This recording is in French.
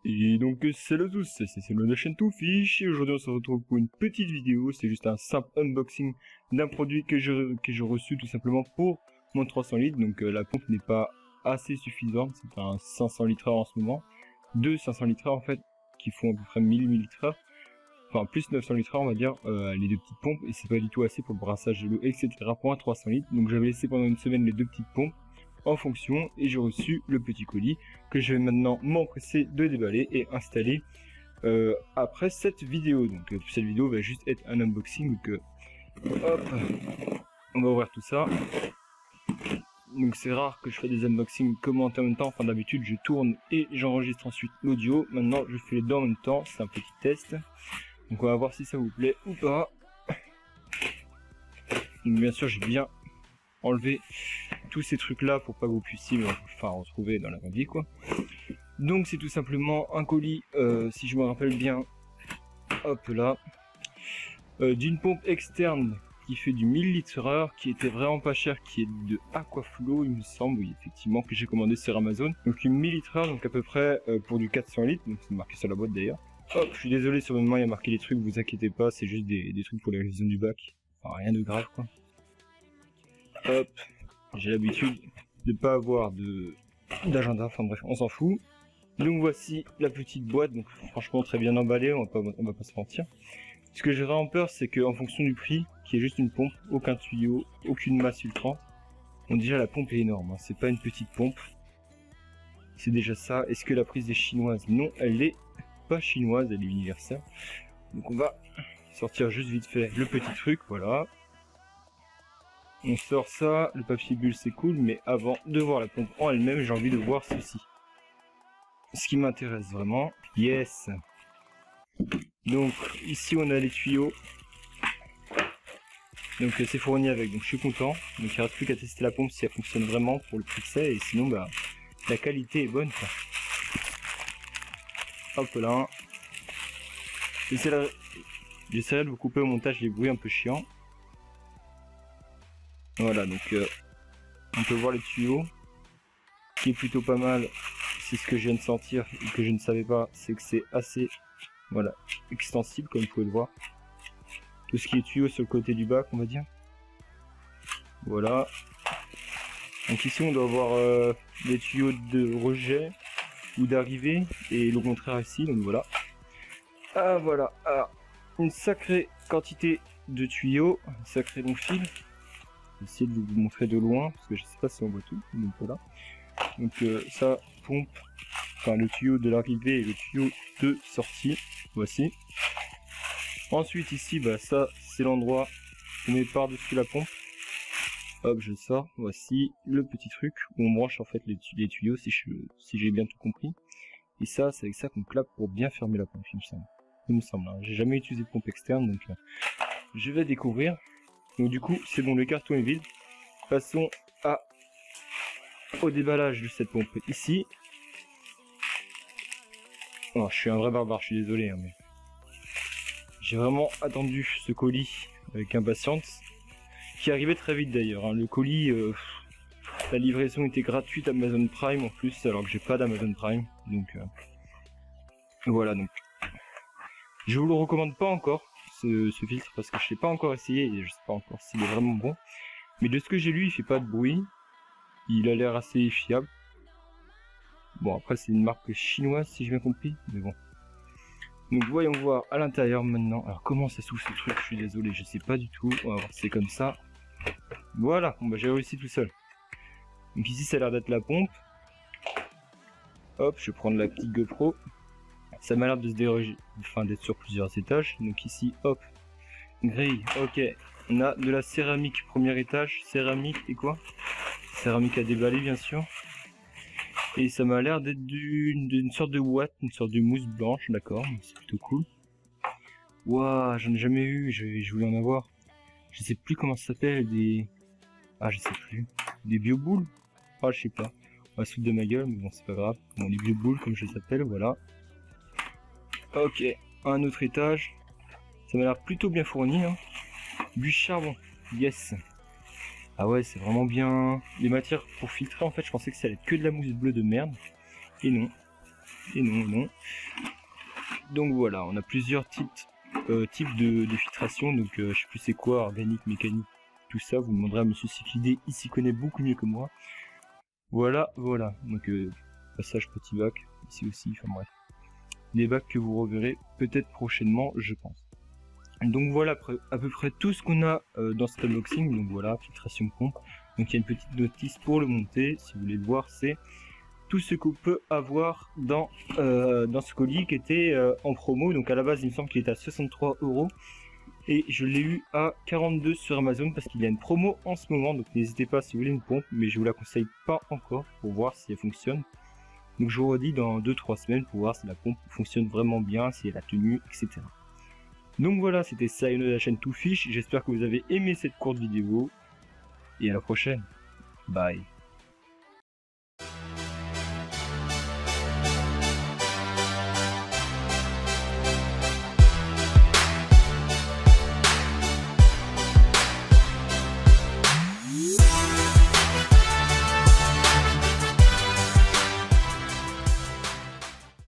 Et donc salut à tous, c'est le la chaîne Toufish et aujourd'hui on se retrouve pour une petite vidéo. C'est juste un simple unboxing d'un produit que j'ai reçu tout simplement pour mon 300 litres. Donc la pompe n'est pas assez suffisante, c'est un 500 litres en ce moment. Deux 500 litres en fait qui font à peu près 1000 ml, enfin plus 900 litres on va dire, les deux petites pompes, et c'est pas du tout assez pour le brassage de l'eau etc pour un 300 litres. Donc j'avais laissé pendant une semaine les deux petites pompes en fonction et j'ai reçu le petit colis que je vais maintenant m'empresser de déballer et installer après cette vidéo. Donc cette vidéo va juste être un unboxing, donc hop, on va ouvrir tout ça. Donc c'est rare que je fais des unboxings commentés en même temps, enfin d'habitude je tourne et j'enregistre ensuite l'audio. Maintenant je fais les deux en même temps, c'est un petit test, donc on va voir si ça vous plaît ou pas. Donc bien sûr j'ai bien enlevé tous ces trucs là pour pas que vous puissiez enfin retrouver dans la vraie vie quoi. Donc c'est tout simplement un colis, si je me rappelle bien, hop là, d'une pompe externe qui fait du 1000 litres/heure, qui était vraiment pas cher, qui est de Aquaflow il me semble, oui effectivement, que j'ai commandé sur Amazon. Donc une 1000 litres/heure, donc à peu près pour du 400 litres, donc c'est marqué sur la boîte d'ailleurs. Hop, je suis désolé sur le moment il y a marqué les trucs, vous inquiétez pas, c'est juste des trucs pour les révisions du bac, enfin rien de grave quoi. Hop, j'ai l'habitude de pas avoir d'agenda, enfin bref, on s'en fout. Donc voici la petite boîte, donc franchement très bien emballée, on va pas se mentir. Ce que j'ai vraiment peur, c'est qu'en fonction du prix, qui est juste une pompe, aucun tuyau, aucune masse filtrante, bon déjà la pompe est énorme, hein, c'est pas une petite pompe, c'est déjà ça. Est-ce que la prise est chinoise? Non, elle est pas chinoise, elle est universelle. Donc on va sortir juste vite fait le petit truc, voilà. On sort ça, le papier bulle c'est cool, mais avant de voir la pompe en elle-même, j'ai envie de voir ceci. Ce qui m'intéresse vraiment, yes. Donc ici on a les tuyaux, donc c'est fourni avec, donc je suis content. Donc il ne reste plus qu'à tester la pompe si elle fonctionne vraiment pour le prix que c'est, et sinon bah la qualité est bonne quoi. Hop là, j'essaierai de vous couper au montage les bruits un peu chiants. Voilà, donc on peut voir les tuyaux, ce qui est plutôt pas mal. C'est ce que je viens de sentir et que je ne savais pas, c'est que c'est assez, voilà, extensible comme vous pouvez le voir. Tout ce qui est tuyau sur le côté du bac, on va dire. Voilà. Donc ici on doit avoir des tuyaux de rejet ou d'arrivée et le contraire ici, donc voilà. Ah voilà, alors, une sacrée quantité de tuyaux, un sacré long fil. Je vais essayer de vous montrer de loin parce que je sais pas si on voit tout, donc voilà. Donc ça pompe, enfin le tuyau de l'arrivée et le tuyau de sortie, voici. Ensuite ici, bah ça c'est l'endroit où on met par-dessus la pompe. Hop, je sors, voici le petit truc où on branche en fait les tuyaux, si j'ai bien tout compris. Et ça, c'est avec ça qu'on clappe pour bien fermer la pompe, il me semble. Hein. J'ai jamais utilisé de pompe externe, donc je vais découvrir. Donc du coup, c'est bon, le carton est vide. Passons au déballage de cette pompe ici. Oh, je suis un vrai barbare, je suis désolé, hein, mais j'ai vraiment attendu ce colis avec impatience, qui arrivait très vite d'ailleurs. Hein. Le colis, la livraison était gratuite Amazon Prime en plus, alors que j'ai pas d'Amazon Prime, donc voilà. Donc je vous le recommande pas encore ce filtre parce que je l'ai pas encore essayé et je sais pas encore s'il est vraiment bon. Mais de ce que j'ai lu, il fait pas de bruit. Il a l'air assez fiable. Bon, après, c'est une marque chinoise, si j'ai bien compris, mais bon. Donc, voyons voir à l'intérieur maintenant. Alors, comment ça s'ouvre ce truc? Je suis désolé, je sais pas du tout. On va voir si c'est comme ça. Voilà, bon, bah, j'ai réussi tout seul. Donc, ici, ça a l'air d'être la pompe. Hop, je vais prendre la petite GoPro. Ça m'a l'air de se déroger, enfin, d'être sur plusieurs étages. Donc, ici, hop, grille, ok. On a de la céramique, premier étage. Céramique et quoi? Céramique à déballer bien sûr. Et ça m'a l'air d'être d'une sorte de ouate, une sorte de mousse blanche, d'accord, c'est plutôt cool. Waouh, j'en ai jamais eu, je voulais en avoir. Je sais plus comment ça s'appelle, ah je sais plus, des bioboules. Ah je sais pas, on va se foutre de ma gueule, mais bon c'est pas grave. Bon les bioboules comme je les appelle, voilà. Ok, un autre étage. Ça m'a l'air plutôt bien fourni, hein. Du charbon, yes. Ah ouais, c'est vraiment bien. Les matières pour filtrer, en fait, je pensais que ça allait être que de la mousse bleue de merde. Et non. et non. Donc voilà, on a plusieurs types de filtration, donc je sais plus c'est quoi, organique, mécanique, tout ça, vous demanderez à monsieur Cyclidé, il s'y connaît beaucoup mieux que moi. Voilà, donc passage petit bac, ici aussi, enfin bref. Des bacs que vous reverrez peut-être prochainement, je pense. Donc voilà à peu près tout ce qu'on a dans cet unboxing. Donc voilà, filtration pompe. Donc il y a une petite notice pour le monter, si vous voulez le voir, c'est tout ce qu'on peut avoir dans ce colis qui était en promo. Donc à la base il me semble qu'il était à 63 € et je l'ai eu à 42 sur Amazon parce qu'il y a une promo en ce moment. Donc n'hésitez pas si vous voulez une pompe, mais je vous la conseille pas encore pour voir si elle fonctionne. Donc je vous redis dans 2-3 semaines pour voir si la pompe fonctionne vraiment bien, si elle a tenu, etc. Donc voilà, c'était Sayonne de la chaîne Toufish. J'espère que vous avez aimé cette courte vidéo et à la prochaine. Bye.